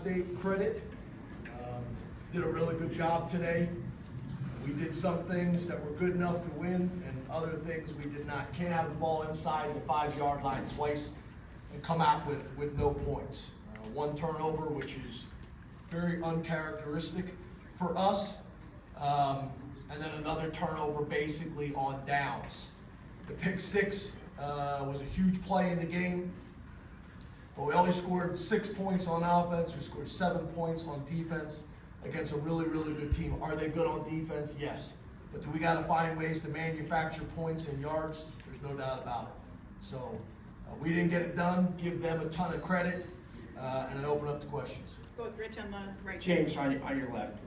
State credit. Did a really good job today. We did some things that were good enough to win, and other things we did not. Can't have the ball inside the 5-yard line twice and come out with no points. One turnover, which is very uncharacteristic for us, and then another turnover basically on downs. The pick six was a huge play in the game, but we only scored 6 points on offense. We scored 7 points on defense against a really, really good team. Are they good on defense? Yes. But do we got to find ways to manufacture points and yards? There's no doubt about it. So we didn't get it done. Give them a ton of credit, and then open up the questions. Go with Rich on the right. James, on your left.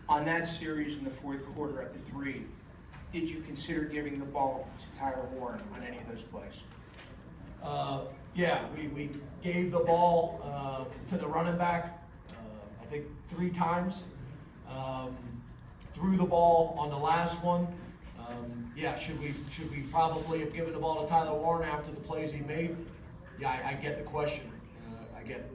On that series in the fourth quarter at the 3, did you consider giving the ball to Tyler Warren on any of those plays? Yeah, we gave the ball to the running back, I think 3 times. Threw the ball on the last one. Yeah, should we probably have given the ball to Tyler Warren after the plays he made? Yeah, I get the question. I get it.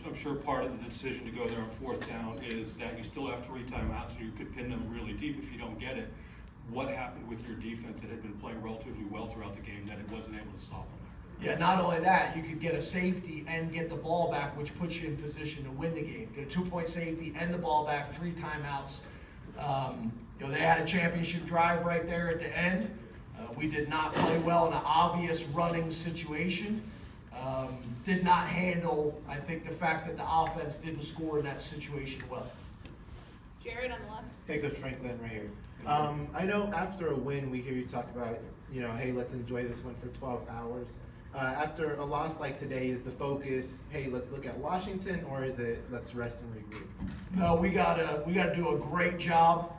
I'm sure part of the decision to go there on 4th down is that you still have 3 timeouts, so you could pin them really deep if you don't get it. What happened with your defense that had been playing relatively well throughout the game that it wasn't able to stop them? Yeah, not only that, you could get a safety and get the ball back, which puts you in position to win the game. Get a 2-point safety and the ball back, 3 timeouts. They had a championship drive right there at the end. We did not play well in an obvious running situation. Did not handle, I think, the fact that the offense didn't score in that situation well. Jared on the left. Hey, Coach Franklin, right here. I know after a win, we hear you talk about, hey, let's enjoy this one for 12 hours. After a loss like today, is the focus, hey, let's look at Washington, or is it let's rest and regroup? No, we gotta do a great job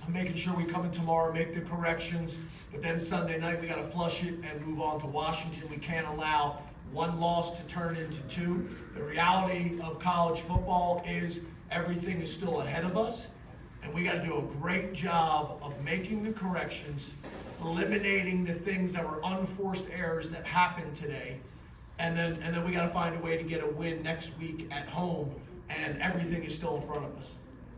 of making sure we come in tomorrow, make the corrections, but then Sunday night we gotta flush it and move on to Washington. We can't allow one loss to turn into 2. The reality of college football is everything is still ahead of us, and we gotta do a great job of making the corrections, eliminating the things that were unforced errors that happened today, and then we got to find a way to get a win next week at home, and everything is still in front of us.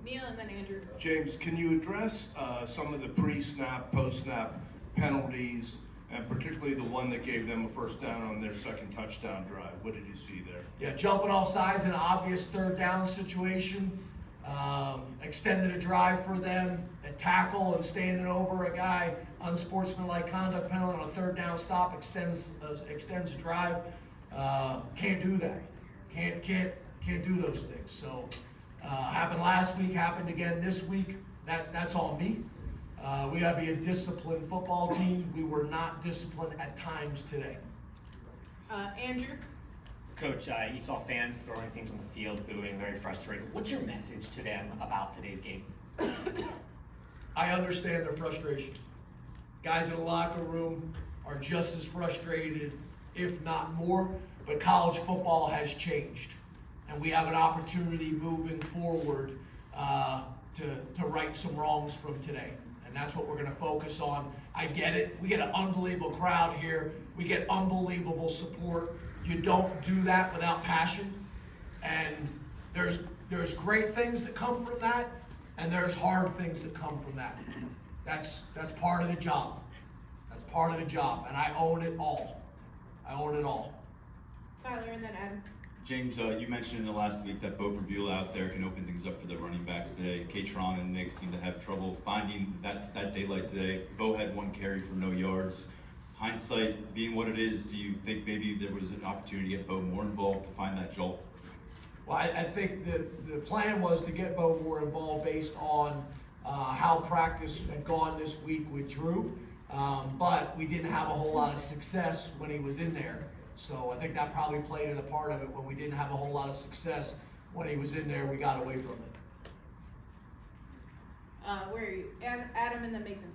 Neil and then Andrew. James, can you address some of the pre-snap, post-snap penalties, and particularly the one that gave them a 1st down on their 2nd touchdown drive? What did you see there? Yeah, jumping off sides in an obvious 3rd down situation, extended a drive for them, a tackle and standing over a guy, unsportsmanlike conduct penalty on a 3rd down stop, extends a drive. Can't do that. Can't do those things. So happened last week, happened again this week. That's on me. We gotta be a disciplined football team. We were not disciplined at times today. Andrew. Coach, you saw fans throwing things on the field, booing, very frustrated. What's your message to them about today's game? I understand their frustration. Guys in the locker room are just as frustrated, if not more, but college football has changed. And we have an opportunity moving forward to right some wrongs from today. And that's what we're gonna focus on. I get it, we get an unbelievable crowd here. We get unbelievable support. You don't do that without passion. And there's great things that come from that, and there's hard things that come from that. That's part of the job. That's part of the job, and I own it all. I own it all. Tyler and then Adam. James, you mentioned in the last week that Bo Buell out there can open things up for the running backs today. Katron and Nick seem to have trouble finding that daylight today. Bo had 1 carry for no yards. Hindsight being what it is, do you think maybe there was an opportunity to get Bo more involved to find that jolt? Well, I think the plan was to get Bo more involved based on how practice had gone this week with Drew, but we didn't have a whole lot of success when he was in there. So I think that probably played in a part of it. When we didn't have a whole lot of success when he was in there, we got away from it. Where are you? Adam and then Mason.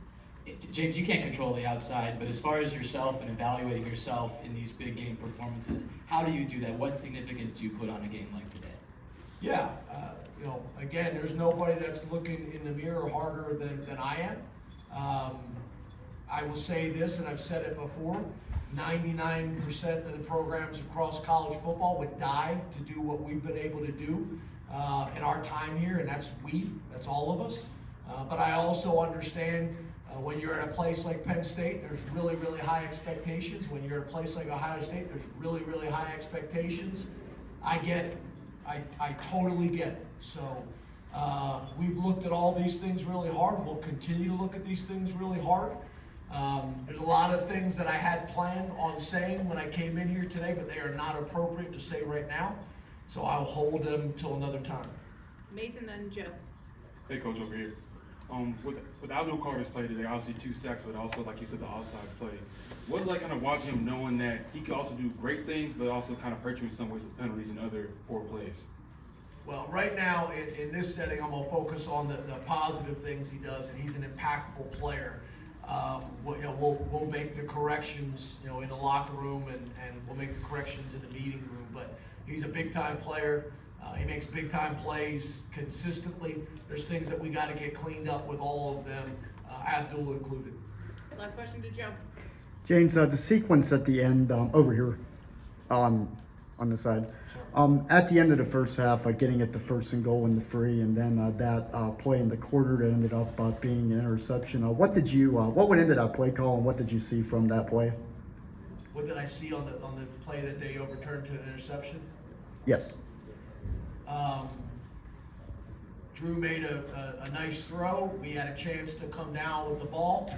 James, you can't control the outside, but as far as yourself and evaluating yourself in these big game performances, how do you do that? What significance do you put on a game like today? Yeah, again, there's nobody that's looking in the mirror harder than I am. I will say this, and I've said it before, 99% of the programs across college football would die to do what we've been able to do in our time here, and that's all of us. But I also understand when you're at a place like Penn State, there's really, really high expectations. When you're at a place like Ohio State, there's really, really high expectations. I get it. I totally get it. So we've looked at all these things really hard. We'll continue to look at these things really hard. There's a lot of things that I had planned on saying when I came in here today, but they are not appropriate to say right now. So I'll hold them till another time. Mason, then Joe. Hey, Coach, over here. Without no Carter's play today, obviously 2 sacks, but also, like you said, the all-stars play. What is like kind of watching him knowing that he can also do great things, but also kind of hurt you in some ways with penalties and other poor plays? Well, right now, in this setting, I'm gonna focus on the positive things he does, and he's an impactful player. We'll make the corrections, in the locker room, and we'll make the corrections in the meeting room, but he's a big-time player. He makes big-time plays consistently. There's things that we got to get cleaned up with all of them, Abdul included. Last question to Joe. James, the sequence at the end, over here, on the side, at the end of the first half, getting at the 1st and goal and the free, and then that play in the quarter that ended up being an interception. What went into that play call, and what did you see from that play? What did I see on the play that they overturned to an interception? Yes. Drew made a nice throw. We had a chance to come down with the ball.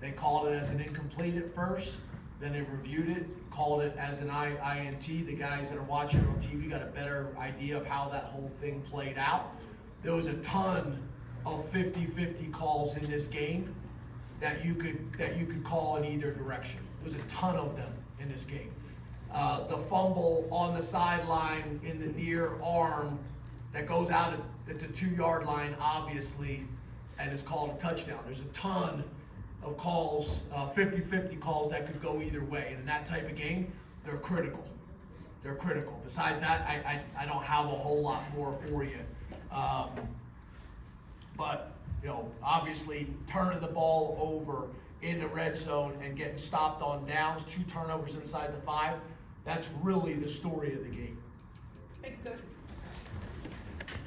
They called it as an incomplete at first. Then they reviewed it, called it as an INT. The guys that are watching on TV got a better idea of how that whole thing played out. There was a ton of 50-50 calls in this game that you could call in either direction. There was a ton of them in this game. The fumble on the sideline in the near arm that goes out at the 2-yard line, obviously, and is called a touchdown. There's a ton of calls, 50-50 calls that could go either way. And in that type of game, they're critical. They're critical. Besides that, I don't have a whole lot more for you. But, obviously, turning the ball over in the red zone and getting stopped on downs, 2 turnovers inside the 5, that's really the story of the game. Thank you, Coach.